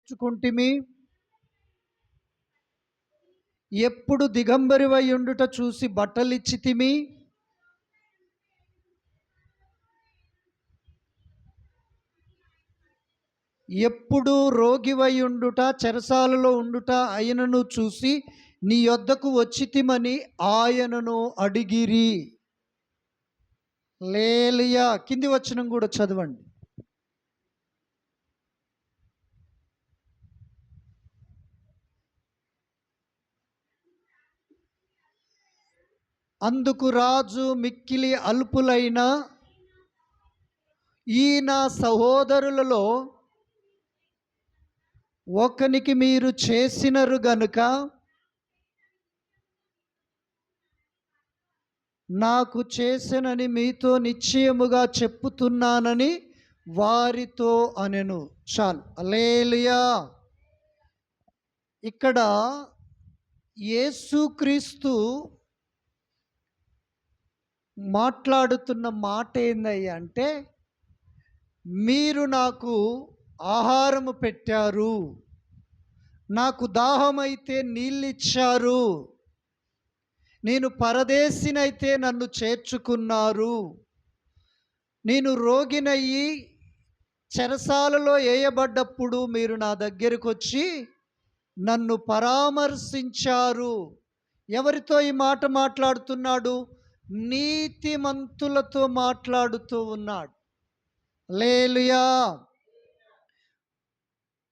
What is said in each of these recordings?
చేర్చుకుంటిమి. ఎప్పుడు దిగంబరివై ఉండుట చూసి బట్టలిచ్చితిమి. ఎప్పుడు రోగివై ఉండుట చెరసాలలో ఉండుట ఆయనను చూసి నీ యొద్దకు వచ్చితిమని ఆయనను అడిగిరి. లేలియా. కింది వచనం కూడా చదవండి. అందుకు రాజు మిక్కిలి అల్పులైన ఈ నా సహోదరులలో ఒకనికి మీరు చేసినరు గనుక నాకు చేసెనని మీతో నిశ్చయముగా చెప్పుతున్నానని వారితో అనెను. చాలు. హల్లెలూయా. ఇక్కడ యేసుక్రీస్తు మాట్లాడుతున్న మాట ఏందయ్యా అంటే, మీరు నాకు ఆహారము పెట్టారు, నాకు దాహమైతే నీళ్ళిచ్చారు, నేను పరదేశినైతే నన్ను చేర్చుకున్నారు, నేను రోగినయ్యి చెరసాలలో వేయబడ్డప్పుడు మీరు నా దగ్గరకు వచ్చి నన్ను పరామర్శించారు. ఎవరితో ఈ మాట మాట్లాడుతున్నాడు? నీతిమంతులతో మాట్లాడుతూ ఉన్నాడు. హల్లెలూయా.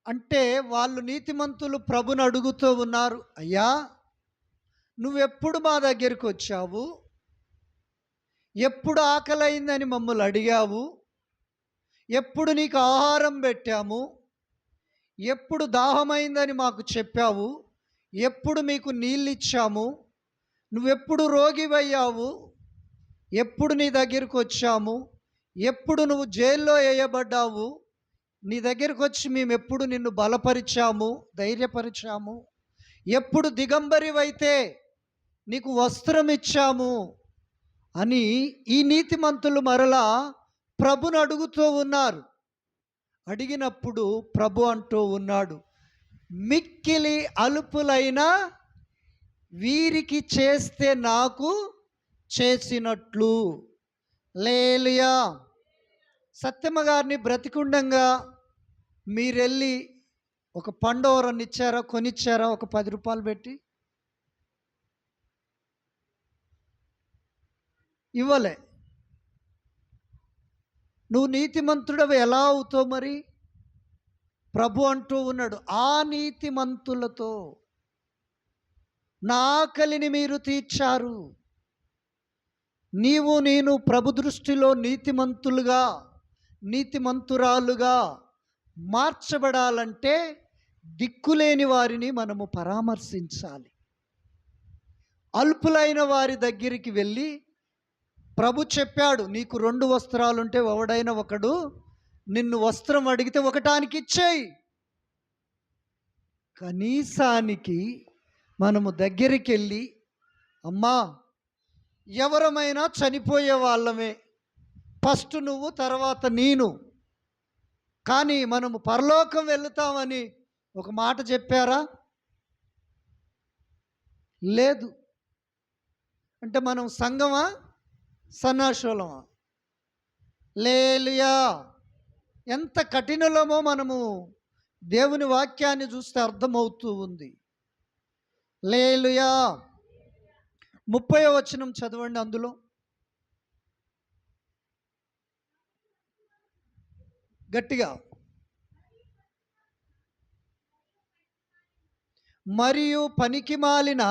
అంటే వాళ్ళు నీతిమంతులు ప్రభుని అడుగుతూ ఉన్నారు, అయ్యా నువ్వెప్పుడు మా దగ్గరికి వచ్చావు, ఎప్పుడు ఆకలైందని మమ్మల్ని అడిగావు, ఎప్పుడు నీకు ఆహారం పెట్టాము, ఎప్పుడు దాహమైందని మాకు చెప్పావు, ఎప్పుడు మీకు నీళ్ళు ఇచ్చాము, నువ్వెప్పుడు రోగివయ్యావు, ఎప్పుడు నీ దగ్గరికి వచ్చాము, ఎప్పుడు నువ్వు జైల్లో వేయబడ్డావు, నీ దగ్గరికి వచ్చి మేము ఎప్పుడు నిన్ను బలపరిచాము, ధైర్యపరిచాము, ఎప్పుడు దిగంబరివైతే నీకు వస్త్రం ఇచ్చాము అని ఈ నీతిమంతులు మరలా ప్రభుని అడుగుతూ ఉన్నారు. అడిగినప్పుడు ప్రభు అంటూ ఉన్నాడు, మిక్కిలి అల్పులైన వీరికి చేస్తే నాకు చేసినట్లు. హల్లెలూయా. సత్యమ్మ గారిని బ్రతికుండంగా మీరెళ్ళి ఒక పండోరన్ని ఇచ్చారా, కొనిచ్చారా? ఒక 10 రూపాయలు పెట్టి ఇవ్వలే. నువ్వు నీతిమంతుడవి ఎలా అవుతావు మరి? ప్రభు అంటూ ఉన్నాడు, ఆ నీతిమంతులతో నా ఆకలిని మీరు తీర్చారు. నీవు నేను ప్రభు దృష్టిలో నీతిమంతులుగా, నీతిమంతురాలుగా మార్చబడాలంటే దిక్కులేని వారిని మనము పరామర్శించాలి. అల్పులైన వారి దగ్గరికి వెళ్ళి ప్రభు చెప్పాడు, నీకు 2 వస్త్రాలుంటే ఎవడైనా ఒకడు నిన్ను వస్త్రం అడిగితే ఒకటానికి ఇచ్చేయి. కనీసానికి మనము దగ్గరికి వెళ్ళి, అమ్మా ఎవరమైనా చనిపోయే వాళ్ళమే, ఫస్ట్ నువ్వు తర్వాత నేను, కానీ మనము పరలోకం వెళుతామని ఒక మాట చెప్పారా? లేదు. అంటే మనం సంఘమా, సన్నాశోళమా? హల్లెలూయా. ఎంత కఠినలమో మనము దేవుని వాక్యాన్ని చూస్తే అర్థమవుతూ ఉంది. హల్లెలూయా. 30వ వచనం చదవండి. అందులో గట్టిగా, మరియు పనికిమాలిన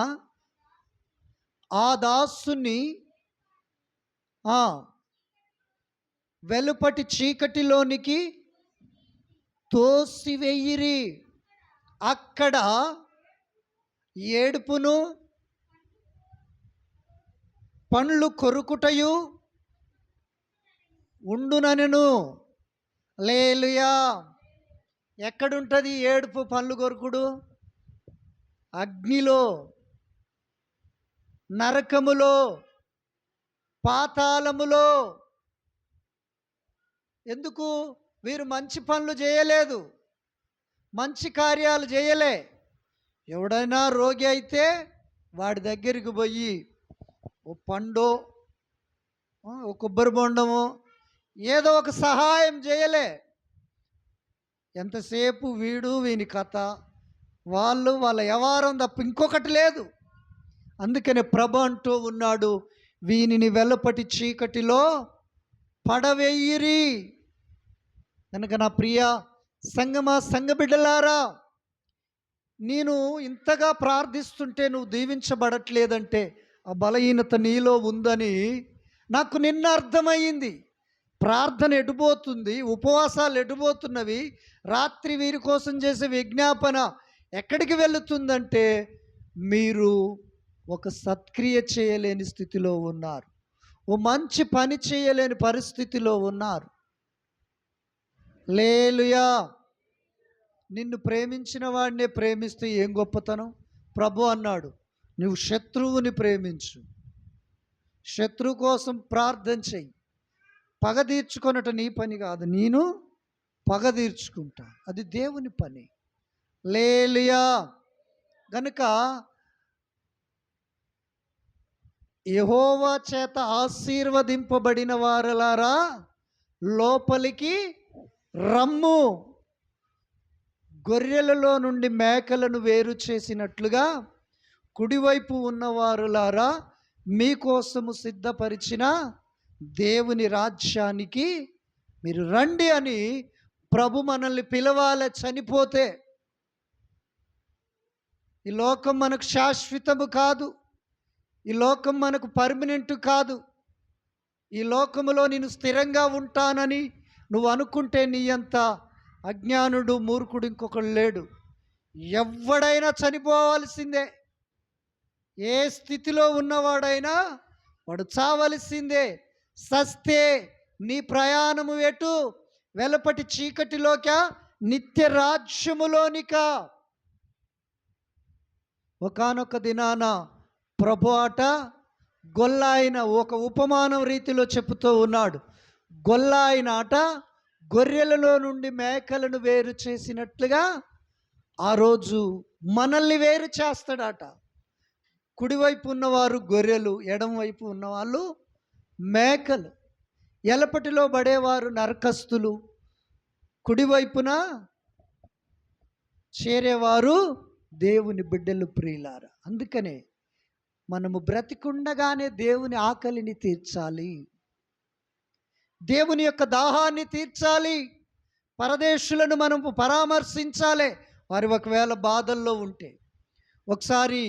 ఆ దాసుని వెలుపటి చీకటిలోనికి తోసివేయిరి, అక్కడ ఏడుపును పండ్లు కొరుకుటయు ఉండుననెను. హల్లెలూయా. ఎక్కడుంటుంది ఏడుపు పండ్లు కొరుకుడు? అగ్నిలో, నరకములో, పాతాళములో. ఎందుకు? వీరు మంచి పనులు చేయలేదు, మంచి కార్యాలు చేయలే. ఎవడైనా రోగి అయితే వాడి దగ్గరికి పోయి ఓ పండో ఓ కొబ్బరి బొండమో ఏదో ఒక సహాయం చేయలే. ఎంతసేపు వీని కథ, వాళ్ళ వ్యవహారం తప్ప ఇంకొకటి లేదు. అందుకనే ప్రభు అంటూ ఉన్నాడు, వీనిని వెలుపటి చీకటిలో పడవేయిరి. కనుక నా ప్రియ సంగమా, సంఘ బిడ్డలారా, నేను ఇంతగా ప్రార్థిస్తుంటే నువ్వు దీవించబడట్లేదంటే ఆ బలహీనత నీలో ఉందని నాకు నిన్న అర్థమయ్యింది. ప్రార్థన ఎటుపోతుంది, ఉపవాసాలు ఎటుపోతున్నవి, రాత్రి వీరి కోసం చేసే విజ్ఞాపన ఎక్కడికి వెళుతుందంటే మీరు ఒక సత్క్రియ చేయలేని స్థితిలో ఉన్నారు, ఓ మంచి పని చేయలేని పరిస్థితిలో ఉన్నారు. హల్లెలూయా. నిన్ను ప్రేమించిన వాడినే ప్రేమిస్తే ఏం గొప్పతనం? ప్రభు అన్నాడు, నువ్వు శత్రువుని ప్రేమించు, శత్రువు కోసం ప్రార్థన చెయ్యి. పగ తీర్చుకొనట నీ పని కాదు, నేను పగ తీర్చుకుంటా, అది దేవుని పని. హల్లెలూయా. గనుక యెహోవా చేత ఆశీర్వదింపబడిన వారలారా లోపలికి రమ్ము. గొర్రెలలో నుండి మేకలను వేరు చేసినట్లుగా కుడివైపు ఉన్నవారులారా మీకోసము సిద్ధపరిచిన దేవుని రాజ్యానికి మీరు రండి అని ప్రభు మనల్ని పిలవాలి. చనిపోతే ఈ లోకం మనకు శాశ్వతము కాదు, ఈ లోకం మనకు పర్మనెంట్ కాదు. ఈ లోకములో నేను స్థిరంగా ఉంటానని నువ్వు అనుకుంటే నీ అంత అజ్ఞానుడు, మూర్ఖుడు ఇంకొకడు లేడు. ఎవడైనా చనిపోవాల్సిందే. ఏ స్థితిలో ఉన్నవాడైనా వాడు చావలసిందే. సస్తే నీ ప్రయాణము ఎటు? వెలుపటి చీకటిలోక, నిత్య రాజ్యములోనిక. ఒకానొక దినాన ప్రభు ఆట గొల్లాయన ఒక ఉపమానం రీతిలో చెబుతూ ఉన్నాడు. గొల్లాయన ఆట గొర్రెలలో నుండి మేకలను వేరు చేసినట్లుగా ఆ రోజు మనల్ని వేరు చేస్తాడట. కుడివైపు ఉన్నవారు గొర్రెలు, ఎడమవైపు ఉన్నవాళ్ళు మేకలు. ఎలపటిలో పడేవారు నరకస్తులు, కుడివైపున చేరేవారు దేవుని బిడ్డలు, ప్రియులారా. అందుకనే మనము బ్రతికుండగానే దేవుని ఆకలిని తీర్చాలి, దేవుని యొక్క దాహాన్ని తీర్చాలి. పరదేశులను మనము పరామర్శించాలి, వారు ఒకవేళ బాధల్లో ఉంటే. ఒకసారి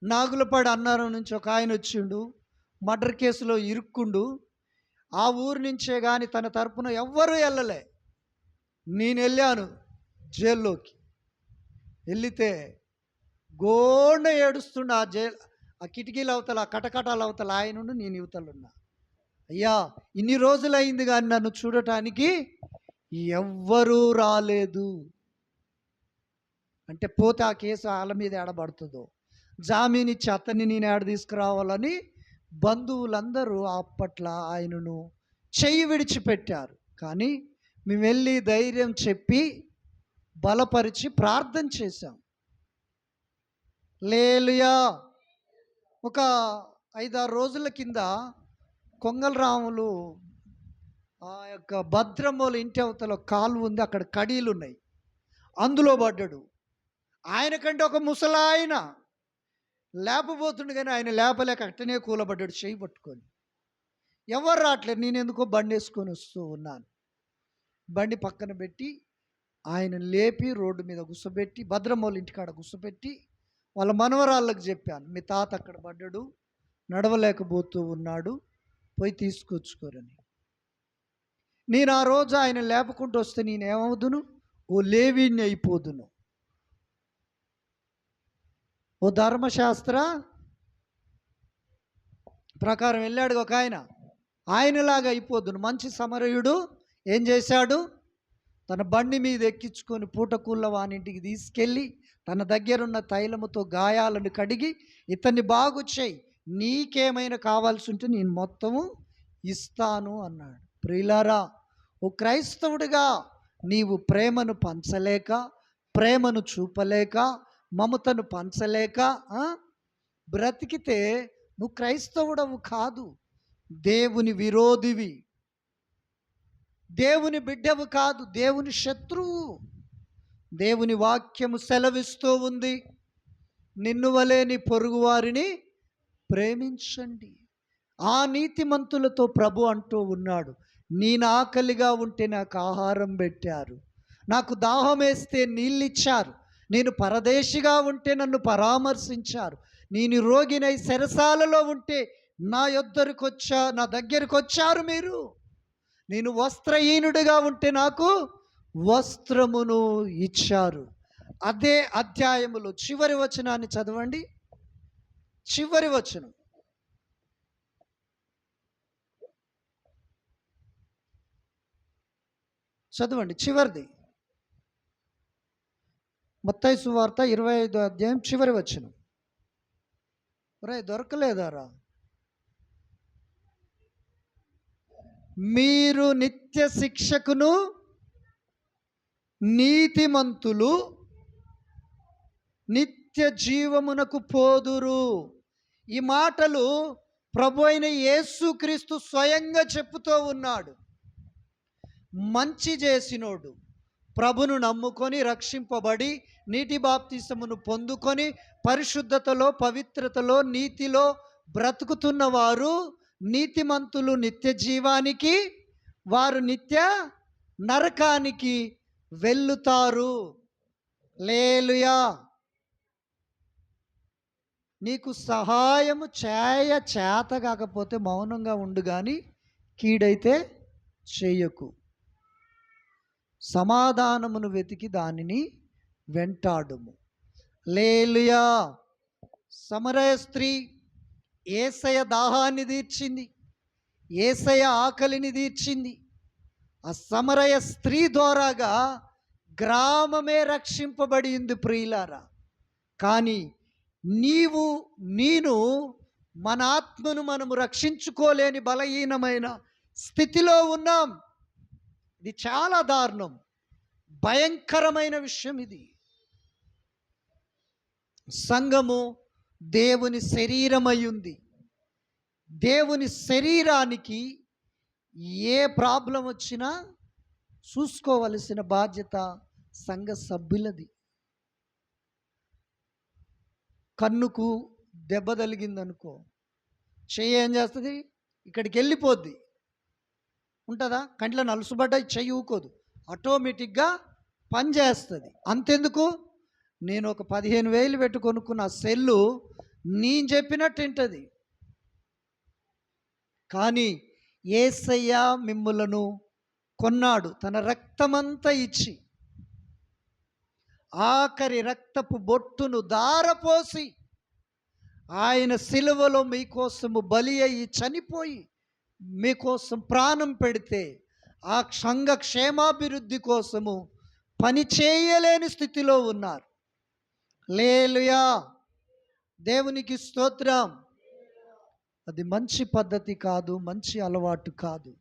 నాగులపాడు అన్నారం నుంచి ఒక ఆయన వచ్చిండు, మర్డర్ కేసులో ఇరుక్కుండు. ఆ ఊరు నుంచే కానీ తన తరపున ఎవ్వరూ వెళ్ళలే. నేను వెళ్ళాను జైల్లోకి. వెళితే గోండ ఏడుస్తుండు ఆ కిటికీల అవతల, ఆ కటకటాల అవతల ఆయనుండి నేను యువతలున్నా. అయ్యా, ఇన్ని రోజులైంది కానీ నన్ను చూడటానికి ఎవ్వరూ రాలేదు అంటే, పోతే ఆ కేసు వాళ్ళ మీద ఏడబడుతుందో, జామీన్ ఇచ్చి అతన్ని నేను ఏడ తీసుకురావాలని బంధువులందరూ అప్పట్లో ఆయనను చెయ్యి విడిచిపెట్టారు. కానీ మేము వెళ్ళి ధైర్యం చెప్పి బలపరిచి ప్రార్థన చేశాం. హల్లెలూయా. ఒక 5-6 రోజుల కింద కొంగలరాములు ఆ యొక్క భద్రమ్మోల ఇంటి అవతల కాలువ ఉంది, అక్కడ కడీలు ఉన్నాయి, అందులో పడ్డాడు. ఆయన కంటే ఒక ముసలాయన లేపబోతుండు, కానీ ఆయన లేపలేక అట్టనే కూలబడ్డాడు చేయి పట్టుకొని. ఎవరు రావట్లేదు. నేను ఎందుకో బండి వేసుకొని వస్తూ ఉన్నాను. బండి పక్కన పెట్టి ఆయన లేపి రోడ్డు మీద గుసబెట్టి, భద్రమ్మోళ్ళ ఇంటికాడ గుసబెట్టి వాళ్ళ మనవరాళ్ళకు చెప్పాను, మీ తాత అక్కడ పడ్డాడు, నడవలేకపోతూ ఉన్నాడు, పోయి తీసుకొచ్చుకోరని. నేను ఆ రోజు ఆయన లేపకుంటూ వస్తే నేనేమవుదును? ఓ లేవీని అయిపోదును, ఓ ధర్మశాస్త్ర ప్రకారం వెళ్ళాడు ఒక ఆయన, ఆయనలాగా అయిపోదును. మంచి సమరయుడు ఏం చేశాడు? తన బండి మీద ఎక్కించుకొని పూటకూళ్ళ వానింటికి తీసుకెళ్ళి తన దగ్గరున్న తైలముతో గాయాలను కడిగి, ఇతన్ని బాగు చేయి, నీకేమైనా కావాల్సి ఉంటే నేను మొత్తము ఇస్తాను అన్నాడు. ప్రియులారా, ఓ క్రైస్తవుడిగా నీవు ప్రేమను పంచలేక, ప్రేమను చూపలేక, మమతను పంచలేక బ్రతికితే నువ్వు క్రైస్తవుడవు కాదు, దేవుని విరోధివి, దేవుని బిడ్డవు కాదు, దేవుని శత్రువు. దేవుని వాక్యము సెలవిస్తూ ఉంది, నిన్ను వలె నీ పొరుగువారిని ప్రేమించండి. ఆ నీతిమంతులతో ప్రభు అంటూ ఉన్నాడు, నేను ఆకలిగా ఉంటే నాకు ఆహారం పెట్టారు, నాకు దాహం వేస్తే నీళ్ళు ఇచ్చారు, నేను పరదేశిగా ఉంటే నన్ను పరామర్శించారు, నేను రోగినై చెరసాలలో ఉంటే నా దగ్గరికి వచ్చారు మీరు, నేను వస్త్రహీనుడిగా ఉంటే నాకు వస్త్రమును ఇచ్చారు. అదే అధ్యాయములో చివరి వచనాన్ని చదవండి. చివరి వచనం చదవండి, చివరిది. మత్తయి సువార్త 25వ అధ్యాయం చివరి వచనం. దొరకలేదారా? మీరు నిత్య శిక్షకును నీతిమంతులు నిత్య జీవమునకు పోదురు. ఈ మాటలు ప్రభు అయిన యేసుక్రీస్తు స్వయంగా చెప్పుతూ ఉన్నాడు. మంచి చేసినోడు, ప్రభును నమ్ముకొని రక్షింపబడి నీటి బాప్తిసమును పొందుకొని పరిశుద్ధతలో, పవిత్రతలో, నీతిలో బ్రతుకుతున్న వారు నీతిమంతులు నిత్య జీవానికి, వారు నిత్య నరకానికి వెళ్ళుతారు. హల్లెలూయా. నీకు సహాయము చేత కాకపోతే మౌనంగా ఉండు, కానీ కీడైతే చేయకు. సమాధానమును వెతికి దానిని వెంటాడుము. హల్లెలూయా. సమరయ స్త్రీ యేసయ్య దాహాన్ని తీర్చింది, యేసయ్య ఆకలిని తీర్చింది. ఆ సమరయ స్త్రీ ద్వారాగా గ్రామమే రక్షింపబడింది ప్రియులారా. కానీ నేను మన ఆత్మను మనము రక్షించుకోలేని బలహీనమైన స్థితిలో ఉన్నాం. ఇది చాలా దారుణం, భయంకరమైన విషయం. ఇది సంఘము దేవుని శరీరమై ఉంది. దేవుని శరీరానికి ఏ ప్రాబ్లం వచ్చినా చూసుకోవలసిన బాధ్యత సంఘ సభ్యులది. కన్నుకు దెబ్బ తగిలిందనుకో, చెయ్యి ఏం చేస్తుంది? ఇక్కడికి వెళ్ళిపోద్ది. ఉంటుందా? కంట్లో నలుసుబడ్డ చెయ్యి ఊకోదు, ఆటోమేటిక్గా పనిచేస్తుంది. అంతెందుకు, నేను ఒక 15,000 పెట్టి కొనుక్కున్న సెల్లు నేను చెప్పినట్టు వింటుంది. కానీ యేసయ్య మిమ్ములను కొన్నాడు తన రక్తమంతా ఇచ్చి, ఆఖరి రక్తపు బొట్టును దారపోసి ఆయన సిలువలో మీకోసము బలి అయ్యి చనిపోయి మీకోసం ప్రాణం పెడితే ఆ సంఘ క్షేమాభివృద్ధి కోసము పని చేయలేని స్థితిలో ఉన్నారు. హల్లెలూయా. దేవునికి స్తోత్రం. అది మంచి పద్ధతి కాదు, మంచి అలవాటు కాదు.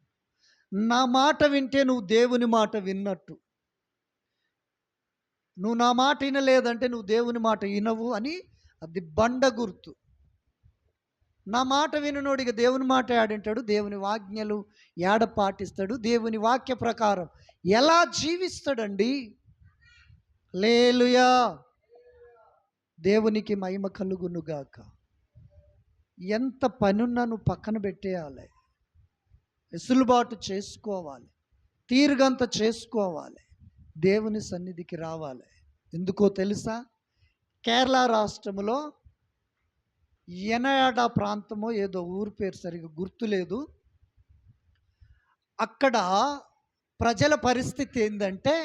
నా మాట వింటే నువ్వు దేవుని మాట విన్నట్టు, నువ్వు నా మాట వినలేదంటే నువ్వు దేవుని మాట వినవు అని అది బండ గుర్తు. నా మాట విననోడిగా దేవుని మాట ఆడింటాడు, దేవుని ఆజ్ఞలు ఏడ పాటిస్తాడు, దేవుని వాక్య ప్రకారం ఎలా జీవిస్తాడండి? హల్లెలూయా. దేవునికి మహిమ కలుగునుగాక. ఎంత పనున్నా నువ్వు పక్కన పెట్టేయాలి, వెసులుబాటు చేసుకోవాలి, తీరుగంత చేసుకోవాలి, దేవుని సన్నిధికి రావాలి. ఎందుకో తెలుసా? కేరళ రాష్ట్రంలో ఎనయాడ ప్రాంతమో ఏదో ఊరు పేరు సరిగా గుర్తులేదు. అక్కడ ప్రజల పరిస్థితి ఏంటంటే,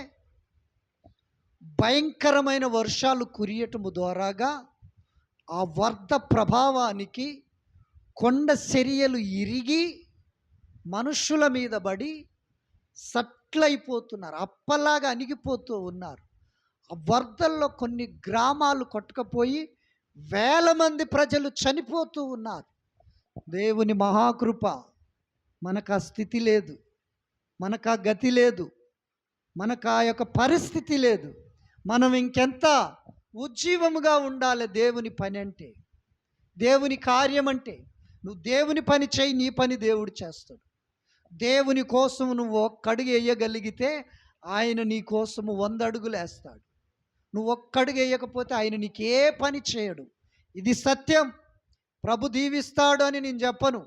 భయంకరమైన వర్షాలు కురియటము ద్వారాగా ఆ వరద ప్రభావానికి కొండ చర్యలు ఇరిగి మనుషుల మీద పడి సట్లయిపోతున్నారు, అప్పలాగా అణిగిపోతూ ఉన్నారు. ఆ వరదల్లో కొన్ని గ్రామాలు కొట్టుకుపోయి వేల మంది ప్రజలు చనిపోతూ ఉన్నారు. దేవుని మహాకృప. మనకు ఆ స్థితి లేదు, మనకు ఆ గతి లేదు. మనకు ఆ యొక్క పరిస్థితి లేదు. మనం ఇంకెంత ఉజ్జీవముగా ఉండాలి దేవుని పని అంటే, దేవుని కార్యం అంటే. నువ్వు దేవుని పని చేయి, నీ పని దేవుడు చేస్తాడు. దేవుని కోసం నువ్వు ఒక్కడుగు వేయగలిగితే ఆయన నీ కోసము 100 అడుగులు వేస్తాడు. నువ్వు ఒక్కడుగు వేయకపోతే ఆయన నీకే పని చేయడు. ఇది సత్యం. ప్రభు దీవిస్తాడు అని నేను చెప్పను.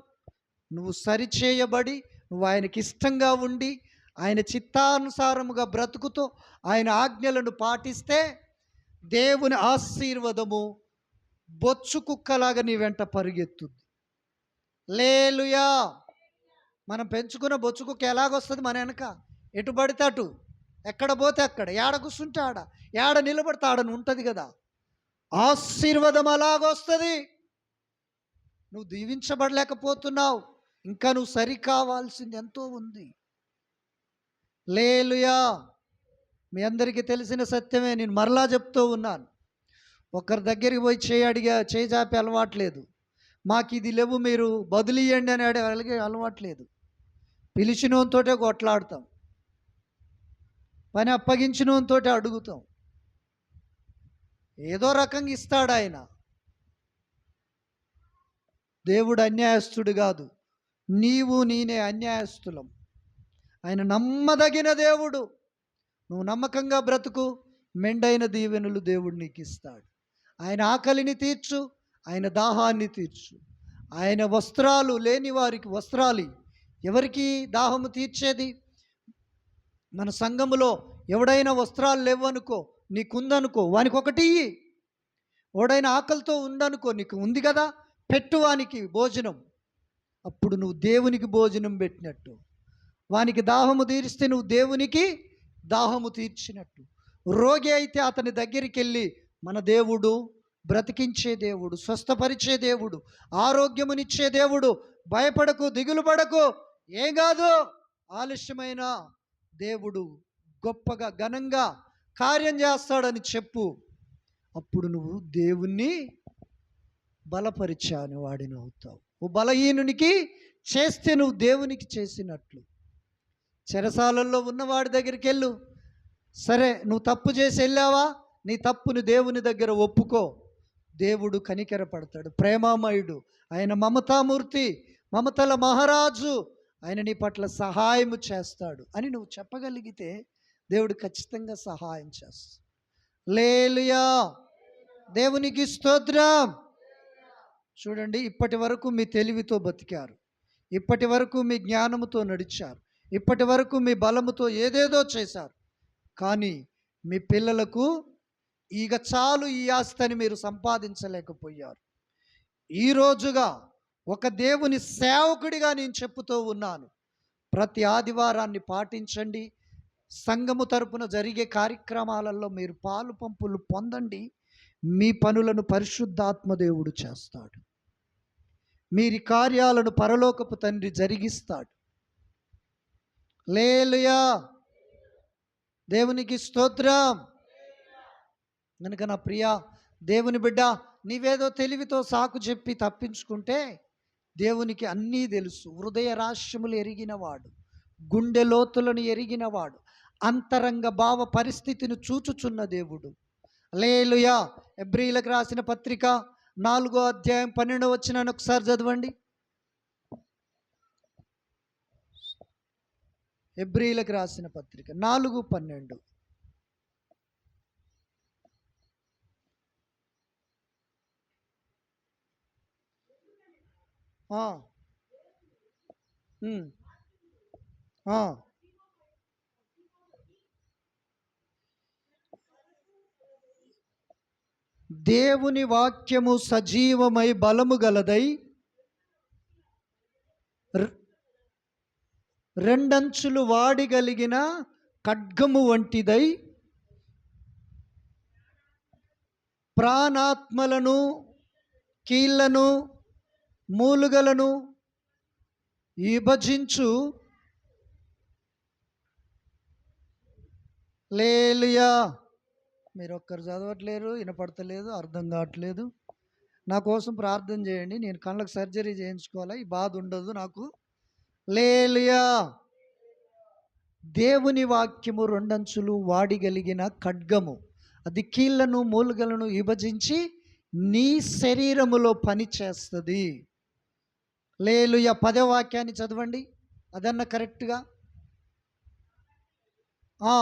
నువ్వు సరిచేయబడి, నువ్వు ఆయనకి ఇష్టంగా ఉండి, ఆయన చిత్తానుసారముగా బ్రతుకుతూ ఆయన ఆజ్ఞలను పాటిస్తే దేవుని ఆశీర్వాదము బొచ్చు కుక్కలాగా నీ వెంట పరిగెత్తుద్ది. హల్లెలూయా. మనం పెంచుకున్న బొచ్చు కుక్క ఎలాగొస్తుంది మన వెనక? ఎటు పడితే అటు, ఎక్కడ పోతే అక్కడ, ఏడ కూర్చుంటే ఆడ, ఏడ నిలబడితే ఆడని ఉంటుంది కదా. ఆశీర్వాదం అలాగొస్తుంది. నువ్వు దీవించబడలేకపోతున్నావు, ఇంకా నువ్వు సరి కావాల్సింది ఎంతో ఉంది. హల్లెలూయా. మీ అందరికీ తెలిసిన సత్యమే, నేను మరలా చెప్తూ ఉన్నాను. ఒకరి దగ్గరికి పోయి చేయి చాపే అలవాట్లేదు. మాకు ఇది లేవు, మీరు బదులియండి అని అడిగే అలవాట్లేదు. పిలిచినోనితోటే కొట్లాడతాం, పని అప్పగించినోనితోటే అడుగుతాం. ఏదో రకంగా ఇస్తాడు ఆయన. దేవుడు అన్యాయస్తుడు కాదు, నీవు నేనే అన్యాయస్తులం. ఆయన నమ్మదగిన దేవుడు. నువ్వు నమ్మకంగా బ్రతుకు, మెండైన దీవెనలు దేవుడు నీకు ఇస్తాడు. ఆయన ఆకలిని తీర్చు, ఆయన దాహాన్ని తీర్చు. ఆయన వస్త్రాలు లేని వారికి వస్త్రాలు. ఎవరికి దాహము తీర్చేది? మన సంఘములో ఎవడైనా వస్త్రాలు లేవనుకో, నీకుందనుకో, వానికి ఒకటి. ఎవడైనా ఆకలితో ఉందనుకో, నీకు ఉంది కదా, పెట్టు వానికి భోజనం. అప్పుడు నువ్వు దేవునికి భోజనం పెట్టినట్టు. వానికి దాహము తీరిస్తే నువ్వు దేవునికి దాహము తీర్చినట్టు. రోగి అయితే అతని దగ్గరికి వెళ్ళి, మన దేవుడు బ్రతికించే దేవుడు, స్వస్థపరిచే దేవుడు, ఆరోగ్యమునిచ్చే దేవుడు, భయపడకు, దిగులు పడకు, ఏం కాదు, ఆలస్యమైన దేవుడు గొప్పగా ఘనంగా కార్యం చేస్తాడని చెప్పు. అప్పుడు నువ్వు దేవుణ్ణి బలపరిచాను వాడిని అవుతావు. ఓ బలహీనునికి చేస్తే నువ్వు దేవునికి చేసినట్లు. చెరసాలల్లో ఉన్నవాడి దగ్గరికి వెళ్ళు. సరే, నువ్వు తప్పు చేసి వెళ్ళావా, నీ తప్పుని దేవుని దగ్గర ఒప్పుకో. దేవుడు కనికెర పడతాడు, ప్రేమామయుడు, ఆయన మమతామూర్తి, మమతల మహారాజు, ఆయన నీ పట్ల సహాయం చేస్తాడు అని నువ్వు చెప్పగలిగితే దేవుడు ఖచ్చితంగా సహాయం చేస్తాడు. హల్లెలూయా. దేవునికి స్తోత్రం. చూడండి, ఇప్పటి వరకు మీ తెలివితో బతికారు, ఇప్పటి వరకు మీ జ్ఞానముతో నడిచారు, ఇప్పటి వరకు మీ బలముతో ఏదేదో చేశారు. కానీ మీ పిల్లలకు ఇక చాలు ఈ ఆస్తిని మీరు సంపాదించలేకపోయారు. ఈరోజుగా ఒక దేవుని సేవకుడిగా నేను చెప్పుతూ ఉన్నాను, ప్రతి ఆదివారాన్ని పాటించండి. సంఘము తరపున జరిగే కార్యక్రమాలలో మీరు పాలు పంపులు పొందండి. మీ పనులను పరిశుద్ధాత్మ దేవుడు చేస్తాడు. మీరి కార్యాలను పరలోకపు తండ్రి జరిగిస్తాడు. హల్లెలూయా. దేవునికి స్తోత్రం. కనుక నా ప్రియ దేవుని బిడ్డ, నీవేదో తెలివితో సాకు చెప్పి తప్పించుకుంటే దేవునికి అన్నీ తెలుసు. హృదయ రహస్యములు ఎరిగినవాడు, గుండె లోతులను ఎరిగినవాడు, అంతరంగ భావ పరిస్థితిని చూచుచున్న దేవుడు. హల్లెలూయా. హెబ్రీయులకు రాసిన పత్రిక 4వ అధ్యాయం 12వ వచనాన్ని ఒకసారి చదవండి. హెబ్రీయులకు రాసిన పత్రిక 4:12. దేవుని వాక్యము సజీవమై బలము గలదై రెండంచులు వాడిగలిగిన ఖడ్గము వంటిదై ప్రాణాత్మలను, కీళ్లను, మూలుగలను విభజించు. హల్లెలూయా. మీరు ఒక్కరు చదవట్లేరు, వినపడతలేదు, అర్థం కావట్లేదు. నా కోసం ప్రార్థన చేయండి. నేను కళ్ళకు సర్జరీ చేయించుకోవాలి, ఈ బాధ ఉండదు నాకు. హల్లెలూయా. దేవుని వాక్యము రెండంచులు వాడిగలిగిన ఖడ్గము, అది కీళ్లను మూలుగలను విభజించి నీ శరీరములో పని చేస్తుంది. హల్లెలూయా. 10వ వాక్యాన్ని చదవండి, అదన్న కరెక్ట్గా. ఆ,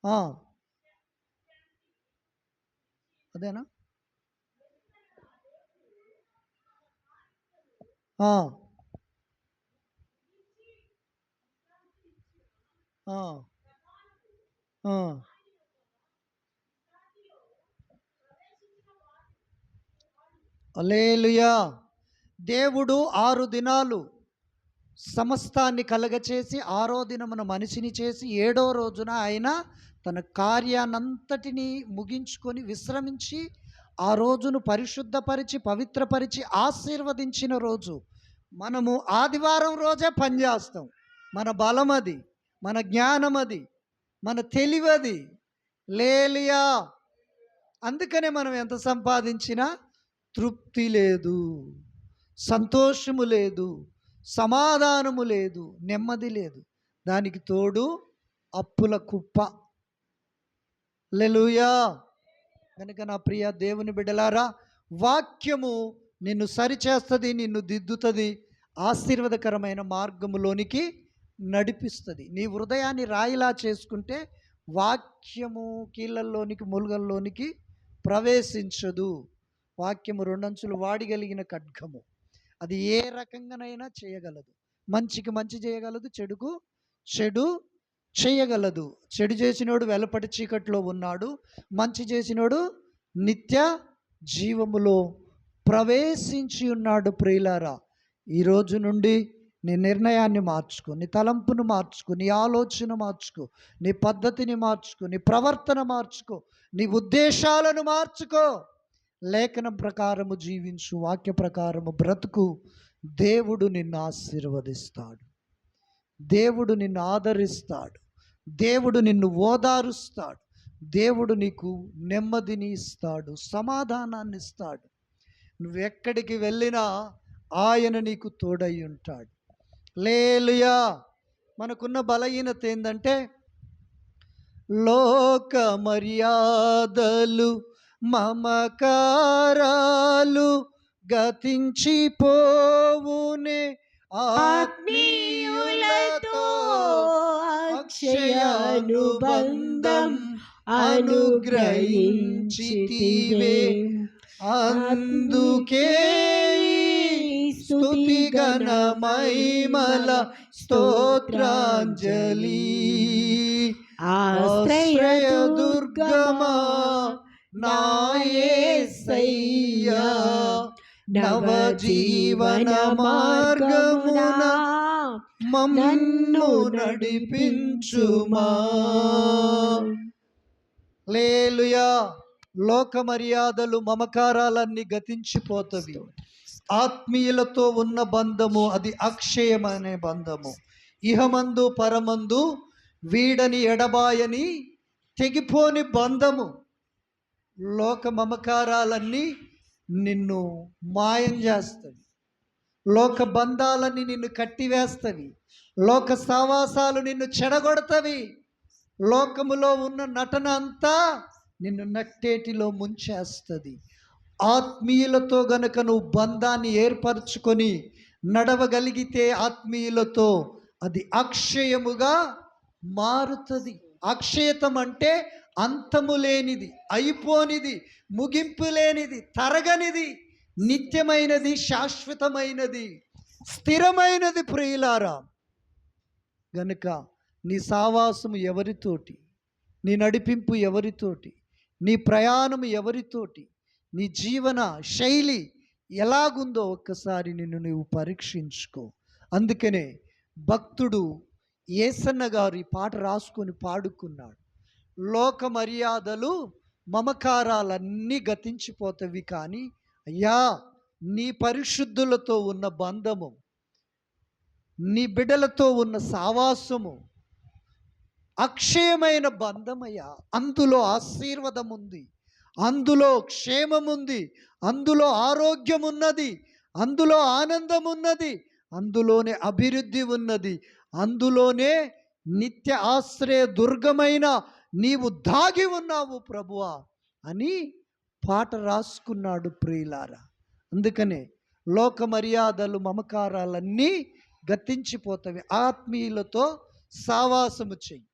ఆ, అదేనా? ఆ, ఆ, ఆ. హల్లెలూయా. దేవుడు 6 దినాలు సమస్తాన్ని కలగచేసి 6వ దినమున మనిషిని చేసి 7వ రోజున ఆయన తన కార్యానంతటిని ముగించుకొని విశ్రమించి ఆ రోజును పరిశుద్ధపరిచి పవిత్రపరిచి ఆశీర్వదించిన రోజు. మనము ఆదివారం రోజే పనిచేస్తాం. మన బలం అది, మన జ్ఞానం అది, మన తెలివది. లేలియా. అందుకనే మనం ఎంత సంపాదించినా తృప్తి లేదు, సంతోషము లేదు, సమాధానము లేదు, నెమ్మది లేదు. దానికి తోడు అప్పుల కుప్ప. హల్లెలూయా. కనుక నా ప్రియ దేవుని బిడ్డలారా, వాక్యము నిన్ను సరిచేస్తుంది, నిన్ను దిద్దుతుంది, ఆశీర్వాదకరమైన మార్గములోనికి నడిపిస్తుంది. నీ హృదయాన్ని రాయిలా చేసుకుంటే వాక్యము కీళ్ళల్లోనికి ములుగల్లోనికి ప్రవేశించదు. వాక్యము రెండంచులు వాడిగలిగిన ఖడ్గము, అది ఏ రకంగానైనా చేయగలదు. మంచికి మంచి చేయగలదు, చెడుకు చెడు చేయగలదు. చెడు చేసినోడు వెలపటి చీకట్లో ఉన్నాడు, మంచి చేసినోడు నిత్య జీవములో ప్రవేశించి ఉన్నాడు. ప్రియులారా, ఈరోజు నుండి నీ నిర్ణయాన్ని మార్చుకో, నీ తలంపును మార్చుకో, నీ ఆలోచన మార్చుకో, నీ పద్ధతిని మార్చుకో, నీ ప్రవర్తన మార్చుకో, నీ ఉద్దేశాలను మార్చుకో. లేఖనం ప్రకారము జీవించు, వాక్య ప్రకారము బ్రతుకు. దేవుడు నిన్ను ఆశీర్వదిస్తాడు, దేవుడు నిన్ను ఆదరిస్తాడు, దేవుడు నిన్ను ఓదారుస్తాడు, దేవుడు నీకు నెమ్మదిని ఇస్తాడు, సమాధానాన్ని ఇస్తాడు. నువ్వెక్కడికి వెళ్ళినా ఆయన నీకు తోడై ఉంటాడు. హల్లెలూయా. మనకున్న బలహీనత ఏంటంటే లోక మర్యాదలు మమకారాలు గతించిపోవునే, ఆత్మీయులతో అక్షయానుబంధం అనుగ్రహించితివే. అందుకే స్తుతి గణ మహిమల స్తోత్రాంజలి. ఆశ్రయ దుర్గమా నా యేసయ్యా, నవజీవన మార్గమున మమ్ము నడిపించుమా. హల్లెలూయా. లోక మర్యాదలు మమకారాలన్నీ గతించిపోతవి. ఆత్మీయులతో ఉన్న బంధము అది అక్షయమనే బంధము. ఇహమందు పరమందు వీడని ఎడబాయని తెగిపోని బంధము. లోక మమకారాలన్నీ నిన్ను మాయం చేస్తవి, లోక బంధాలన్నీ నిన్ను కట్టివేస్తవి, లోక సావాసాలు నిన్ను చెడగొడతవి, లోకములో ఉన్న నటన అంతా నిన్ను నట్టేటిలో ముంచేస్తుంది. ఆత్మీయులతో గనుక నువ్వు బంధాన్ని ఏర్పరచుకొని నడవగలిగితే ఆత్మీయులతో అది అక్షయముగా మారుతుంది. అక్షయతం అంటే అంతము లేనిది, అయిపోనిది, ముగింపు లేనిది, తరగనిది, నిత్యమైనది, శాశ్వతమైనది, స్థిరమైనది. ప్రియులారా, గనుక నీ సావాసము ఎవరితోటి, నీ నడిపింపు ఎవరితోటి, నీ ప్రయాణం ఎవరితోటి, నీ జీవన శైలి ఎలాగుందో ఒక్కసారి నిన్ను నీవు పరీక్షించుకో. అందుకనే భక్తుడు యేసన్న గారు ఈ పాట రాసుకొని పాడుకున్నాడు. లోక మర్యాదలు మమకారాలన్నీ గతించిపోతవి, కానీ అయ్యా నీ పరిశుద్ధులతో ఉన్న బంధము, నీ బిడ్డలతో ఉన్న సావాసము అక్షయమైన బంధమయ్యా. అందులో ఆశీర్వాదం ఉంది, అందులో క్షేమం ఉంది, అందులో ఆరోగ్యం ఉన్నది, అందులో ఆనందం ఉన్నది, అందులోనే అభివృద్ధి ఉన్నది, అందులోనే నిత్య ఆశ్రయ దుర్గమైన నీవు దాగి ఉన్నావు ప్రభువా అని పాట రాసుకున్నాడు ప్రియులారా. అందుకనే లోక మర్యాదలు మమకారాలన్నీ గతించిపోతవి. ఆత్మీయులతో సావాసము చెయ్యి,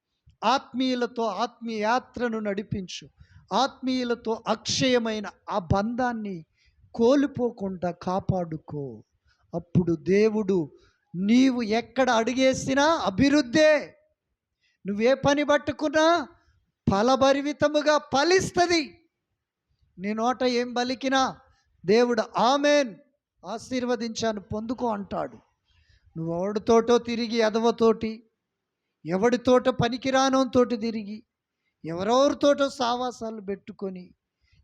ఆత్మీయులతో ఆత్మీయ యాత్రను నడిపించు, ఆత్మీయులతో అక్షయమైన ఆ బంధాన్ని కోల్పోకుండా కాపాడుకో. అప్పుడు దేవుడు నీవు ఎక్కడ అడుగేసినా అభివృద్ధే, నువ్వే పని పట్టుకున్నా ఫలభరితముగా ఫలిస్తుంది. నీ నోట ఏం పలికినా దేవుడు ఆమెన్ ఆశీర్వదించాను పొందుకో అంటాడు. నువ్వు ఎవడితోటో తిరిగి ఎదవతోటి, ఎవడితోటో పనికిరానంతో తిరిగి, ఎవరెవరితోటో సావాసాలు పెట్టుకొని,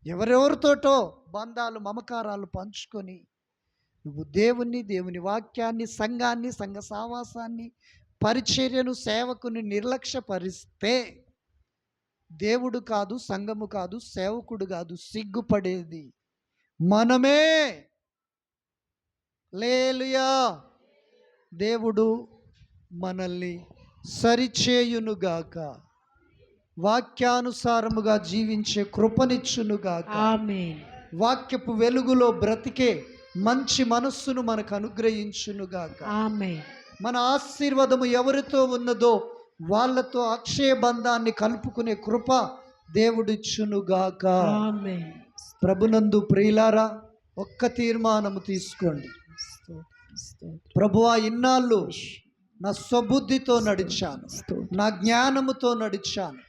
ఎవరెవరితోటో బంధాలు మమకారాలు పంచుకొని నువ్వు దేవుణ్ణి, దేవుని వాక్యాన్ని, సంఘాన్ని, సంఘ సావాసాన్ని, పరిచర్యను, సేవకుని నిర్లక్ష్యపరిస్తే దేవుడు కాదు, సంఘము కాదు, సేవకుడు కాదు, సిగ్గుపడేది మనమే. హల్లెలూయా. దేవుడు మనల్ని సరిచేయునుగాక, వాక్యానుసారముగా జీవించే కృపనిచ్చునుగాక. ఆమేన్. వాక్యపు వెలుగులో బ్రతికే మంచి మనస్సును మనకు అనుగ్రహించునుగాక. ఆమేన్. మన ఆశీర్వాదము ఎవరితో ఉన్నదో వాళ్ళతో అక్షయ బంధాన్ని కలుపుకునే కృప దేవుడిచ్చునుగాక. ఆమేన్. ప్రభునందు ప్రియులారా, ఒక్క తీర్మానము తీసుకోండి. ప్రభువా, ఇన్నాళ్ళు నా స్వబుద్ధితో నడిచాను, నా జ్ఞానముతో నడిచాను,